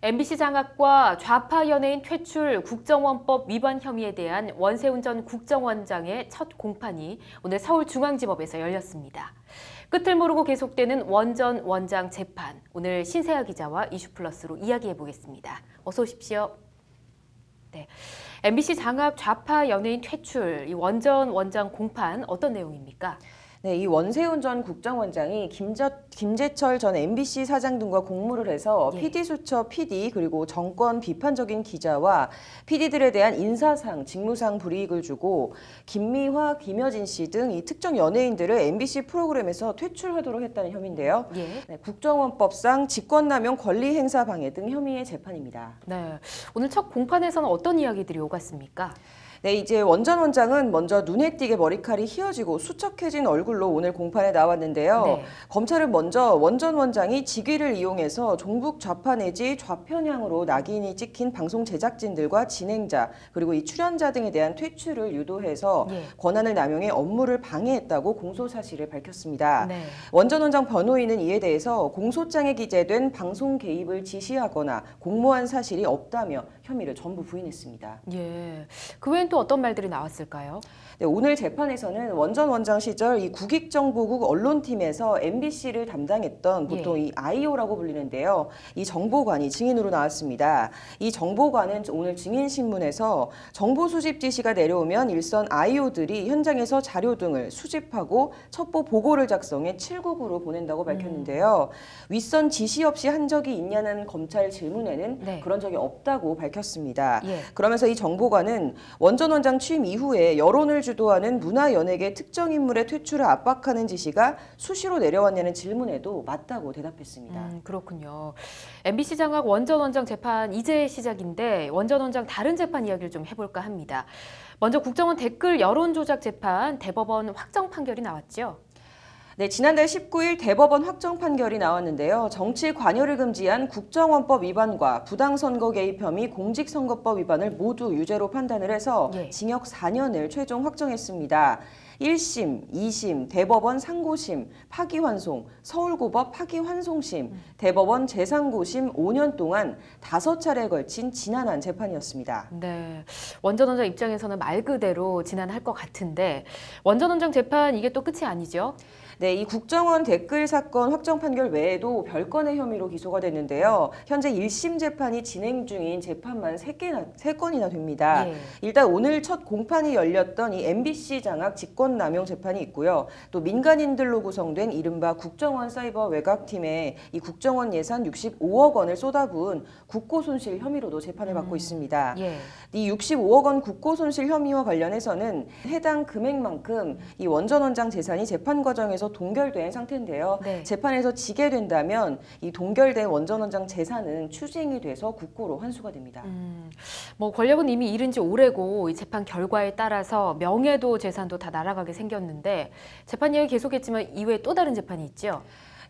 MBC 장악과 좌파 연예인 퇴출 국정원법 위반 혐의에 대한 원세훈 전 국정원장의 첫 공판이 오늘 서울중앙지법에서 열렸습니다. 끝을 모르고 계속되는 원 전 원장 재판, 오늘 신세아 기자와 이슈플러스로 이야기해보겠습니다. 어서 오십시오. 네, MBC 장악 좌파 연예인 퇴출, 이 원 전 원장 공판 어떤 내용입니까? 네, 이 원세훈 전 국정원장이 김재철 전 MBC 사장 등과 공모를 해서 PD수첩 PD 그리고 정권 비판적인 기자와 PD들에 대한 인사상, 직무상 불이익을 주고 김미화, 김여진 씨 등 이 특정 연예인들을 MBC 프로그램에서 퇴출하도록 했다는 혐의인데요. 네, 국정원법상 직권남용 권리행사 방해 등 혐의의 재판입니다. 네, 오늘 첫 공판에서는 어떤 이야기들이 오갔습니까? 네, 이제 원 전 원장은 먼저 눈에 띄게 머리칼이 휘어지고 수척해진 얼굴로 오늘 공판에 나왔는데요. 네. 검찰은 먼저 원 전 원장이 직위를 이용해서 종북 좌파 내지 좌편향으로 낙인이 찍힌 방송 제작진들과 진행자 그리고 이 출연자 등에 대한 퇴출을 유도해서 권한을 남용해 업무를 방해했다고 공소 사실을 밝혔습니다. 네. 원 전 원장 변호인은 이에 대해서 공소장에 기재된 방송 개입을 지시하거나 공모한 사실이 없다며 혐의를 전부 부인했습니다. 예, 그 외엔 또 어떤 말들이 나왔을까요? 네, 오늘 재판에서는 원 전 원장 시절 이 국익정보국 언론팀에서 MBC를 담당했던 보통 이 IO라고 불리는데요. 이 정보관이 증인으로 나왔습니다. 이 정보관은 오늘 증인신문에서 정보 수집 지시가 내려오면 일선 IO들이 현장에서 자료 등을 수집하고 첩보 보고를 작성해 7국으로 보낸다고 밝혔는데요. 윗선 지시 없이 한 적이 있냐는 검찰 질문에는 그런 적이 없다고 밝혔습니다. 그러면서 이 정보관은 원 전 원장 취임 이후에 여론을 주도하는 문화연예계 특정 인물의 퇴출을 압박하는 지시가 수시로 내려왔냐는 질문에도 맞다고 대답했습니다. 그렇군요. MBC 장악 원 전 원장 재판 이제 시작인데 원 전 원장 다른 재판 이야기를 좀 해볼까 합니다. 먼저 국정원 댓글 여론 조작 재판 대법원 확정 판결이 나왔죠? 네, 지난달 19일 대법원 확정 판결이 나왔는데요. 정치 관여를 금지한 국정원법 위반과 부당선거 개입 혐의 공직선거법 위반을 모두 유죄로 판단을 해서 징역 4년을 최종 확정했습니다. 1심, 2심, 대법원 상고심, 파기환송, 서울고법 파기환송심, 대법원 재상고심 5년 동안 5차례에 걸친 지난한 재판이었습니다. 네, 원 전 원장 입장에서는 말 그대로 지난할 것 같은데 원 전 원장 재판 이게 또 끝이 아니죠? 네, 이 국정원 댓글 사건 확정 판결 외에도 별건의 혐의로 기소가 됐는데요. 현재 1심 재판이 진행 중인 재판만 3건이나 됩니다. 일단 오늘 첫 공판이 열렸던 이 MBC 장악 직권남용 재판이 있고요. 또 민간인들로 구성된 이른바 국정원 사이버 외곽팀에 이 국정원 예산 65억 원을 쏟아부은 국고손실 혐의로도 재판을 받고 있습니다. 이 65억 원 국고손실 혐의와 관련해서는 해당 금액만큼 이 원 전 원장 재산이 재판 과정에서 동결된 상태인데요. 재판에서 지게 된다면 이 동결된 원 전 원장 재산은 추징이 돼서 국고로 환수가 됩니다. 뭐 권력은 이미 잃은 지 오래고 이 재판 결과에 따라서 명예도 재산도 다 날아가게 생겼는데 재판 이야기 계속했지만 이외에 또 다른 재판이 있죠?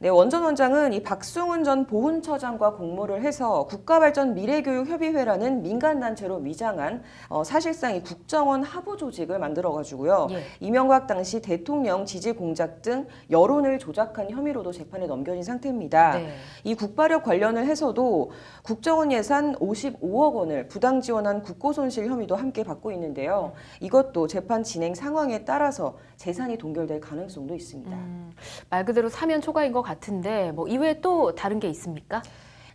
네, 원 전 원장은 이 박승훈 전 보훈처장과 공모를 해서 국가발전 미래교육협의회라는 민간단체로 위장한 사실상 이 국정원 하부 조직을 만들어가지고요. 이명박 당시 대통령 지지 공작 등 여론을 조작한 혐의로도 재판에 넘겨진 상태입니다. 이 국발력 관련을 해서도 국정원 예산 55억 원을 부당 지원한 국고손실 혐의도 함께 받고 있는데요. 이것도 재판 진행 상황에 따라서 재산이 동결될 가능성도 있습니다. 말 그대로 사면 초과인 것 같은데 뭐 이외에 또 다른 게 있습니까?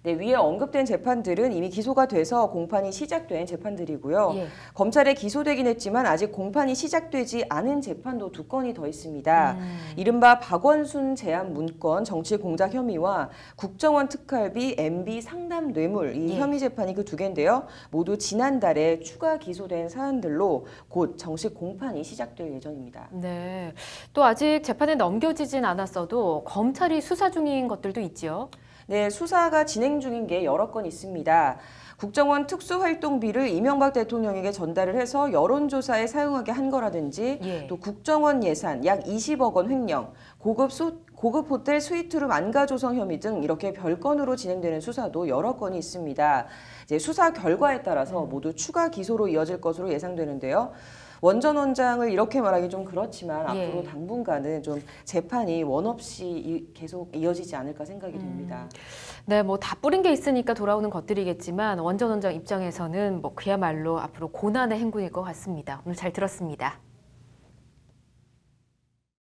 네, 위에 언급된 재판들은 이미 기소가 돼서 공판이 시작된 재판들이고요. 검찰에 기소되긴 했지만 아직 공판이 시작되지 않은 재판도 2건이 더 있습니다. 이른바 박원순 제안 문건 정치 공작 혐의와 국정원 특활비 MB 상담 뇌물 이 혐의 재판이 그 2개인데요. 모두 지난달에 추가 기소된 사안들로 곧 정식 공판이 시작될 예정입니다. 네, 또 아직 재판에 넘겨지진 않았어도 검찰이 수사 중인 것들도 있죠? 네, 수사가 진행 중인 게 여러 건 있습니다. 국정원 특수활동비를 이명박 대통령에게 전달을 해서 여론조사에 사용하게 한 거라든지 또 국정원 예산 약 20억 원 횡령, 고급 호텔 스위트룸 안가 조성 혐의 등 이렇게 별건으로 진행되는 수사도 여러 건이 있습니다. 이제 수사 결과에 따라서 모두 추가 기소로 이어질 것으로 예상되는데요. 원 전 원장을 이렇게 말하기 좀 그렇지만 예. 앞으로 당분간은 좀 재판이 원 없이 계속 이어지지 않을까 생각이 됩니다. 네, 뭐 다 뿌린 게 있으니까 돌아오는 것들이겠지만 원 전 원장 입장에서는 뭐 그야말로 앞으로 고난의 행군일 것 같습니다. 오늘 잘 들었습니다.